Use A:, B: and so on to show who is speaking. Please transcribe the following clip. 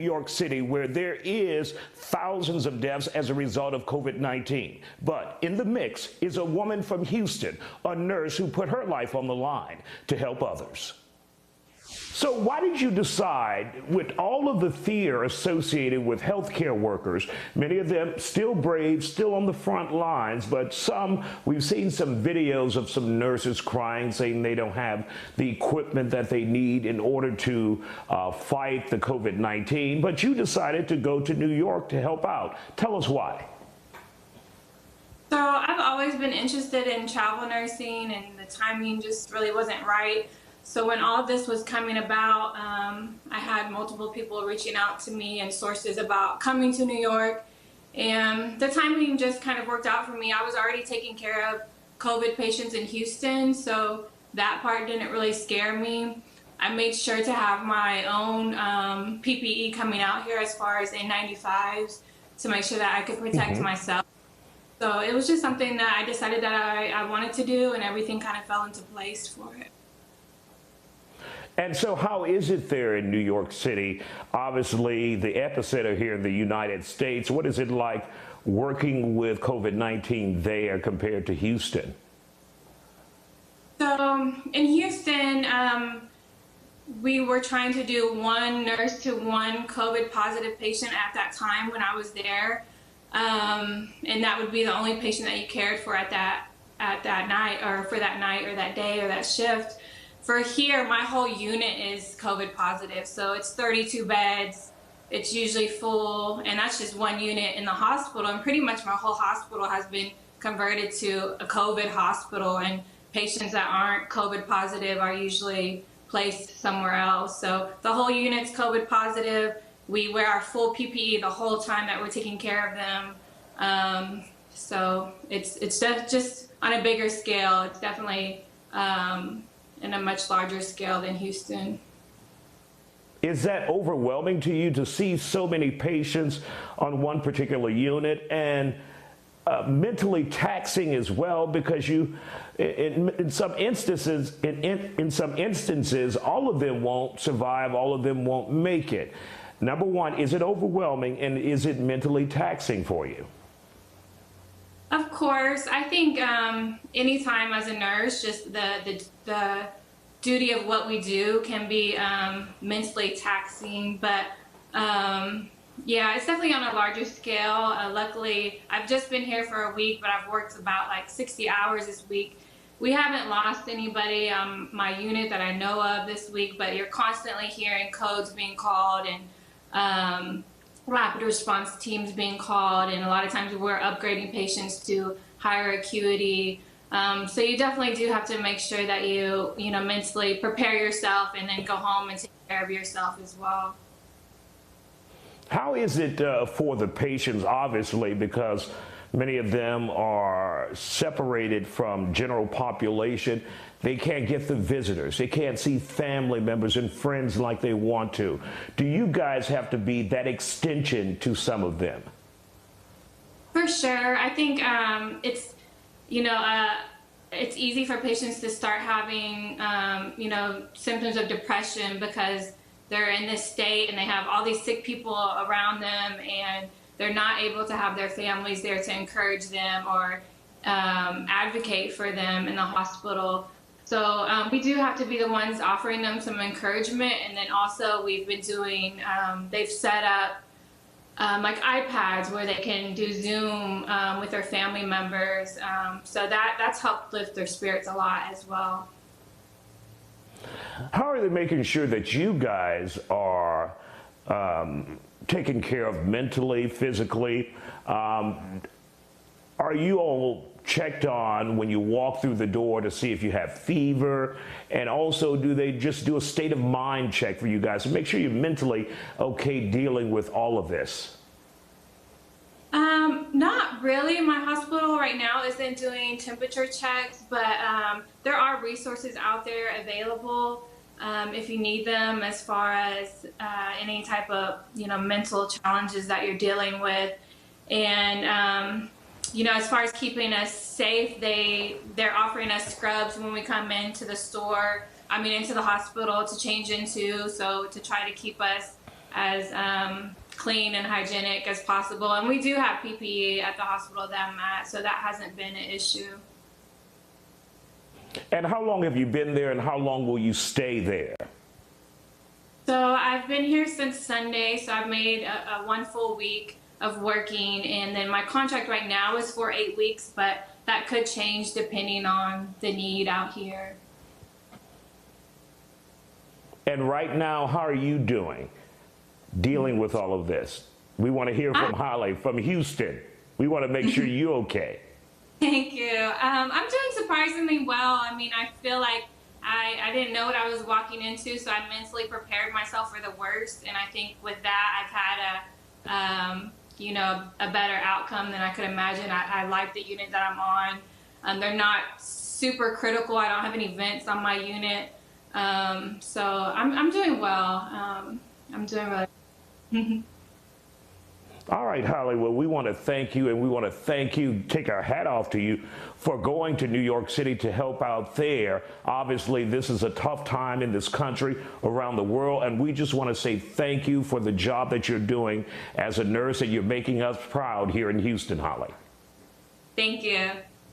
A: New York City, where there is thousands of deaths as a result of COVID-19. But in the mix is a woman from Houston, a nurse who put her life on the line to help others. So why did you decide, with all of the fear associated with healthcare workers, many of them still brave, still on the front lines, but we've seen some videos of some nurses crying, saying they don't have the equipment that they need in order to fight the COVID-19, but you decided to go to New York to help out. Tell us why.
B: So I've always been interested in travel nursing, and the timing just really wasn't right. So when all this was coming about, I had multiple people reaching out to me and sources about coming to New York, and the timing just kind of worked out for me. I was already taking care of COVID patients in Houston, so that part didn't really scare me. I made sure to have my own PPE coming out here, as far as N95s, to make sure that I could protect myself. So it was just something that I decided that I wanted to do, and everything kind of fell into place for it.
A: And so how is it there in New York City? Obviously, the epicenter here in the United States. What is it like working with COVID-19 there compared to Houston?
B: So in Houston, we were trying to do one nurse to one COVID positive patient at that time when I was there. And that would be the only patient that you cared for at that night, or for that night or that day or that shift. For here, my whole unit is COVID positive, so it's 32 beds. It's usually full, and that's just one unit in the hospital, and pretty much my whole hospital has been converted to a COVID hospital, and patients that aren't COVID positive are usually placed somewhere else. So the whole unit's COVID positive. We wear our full PPE the whole time that we're taking care of them. So it's just on a bigger scale. It's definitely in a much larger scale than Houston.
A: Is that overwhelming to you to see so many patients on one particular unit, and mentally taxing as well, because you, in some instances, all of them won't survive, all of them won't make it. Number one, is it overwhelming, and is it mentally taxing for you?
B: Of course. I think anytime as a nurse, just the duty of what we do can be mentally taxing, but yeah, it's definitely on a larger scale. Luckily, I've just been here for a week, but I've worked about like 60 hours this week. We haven't lost anybody on my unit that I know of this week, but you're constantly hearing codes being called, and rapid response teams being called, and a lot of times we're upgrading patients to higher acuity. So you definitely do have to make sure that you mentally prepare yourself, and then go home and take care of yourself as well.
A: How is it for the patients, obviously, because many of them are separated from general population? They can't get the visitors. They can't see family members and friends like they want to. Do you guys have to be that extension to some of them?
B: For sure. I think it's easy for patients to start having, symptoms of depression, because they're in this state and they have all these sick people around them, and they're not able to have their families there to encourage them or advocate for them in the hospital. So we do have to be the ones offering them some encouragement. And then also we've been doing, they've set up like iPads where they can do Zoom with their family members. So that's helped lift their spirits a lot as well.
A: How are they making sure that you guys are taken care of mentally, physically? Are you all checked on when you walk through the door to see if you have fever? And also, do they just do a state of mind check for you guys to make sure you're mentally okay dealing with all of this?
B: Not really. My hospital right now isn't doing temperature checks, but there are resources out there available if you need them, as far as any type of mental challenges that you're dealing with. And as far as keeping us safe, they're offering us scrubs when we come into the store, into the hospital to change into, so to try to keep us clean and hygienic as possible. And we do have PPE at the hospital that I'm at, so that hasn't been an issue.
A: And how long have you been there, and how long will you stay there?
B: So I've been here since Sunday, so I've made a 1 full week of working, and then my contract right now is for 8 weeks, but that could change depending on the need out here.
A: And right now, how are you doing dealing with all of this? We want to hear from Hallie from Houston. We want to make sure you're okay.
B: Thank you. I'm doing surprisingly well. I mean, I feel like I didn't know what I was walking into, so I mentally prepared myself for the worst. And I think with that, I've had a better outcome than I could imagine. I like the unit that I'm on. They're not super critical. I don't have any vents on my unit. So I'm doing well. I'm doing really.
A: All right, Hallie, well, we want to thank you, and we want to thank you, take our hat off to you for going to New York City to help out there. Obviously, this is a tough time in this country, around the world, and we just want to say thank you for the job that you're doing as a nurse, and you're making us proud here in Houston, Hallie.
B: Thank you.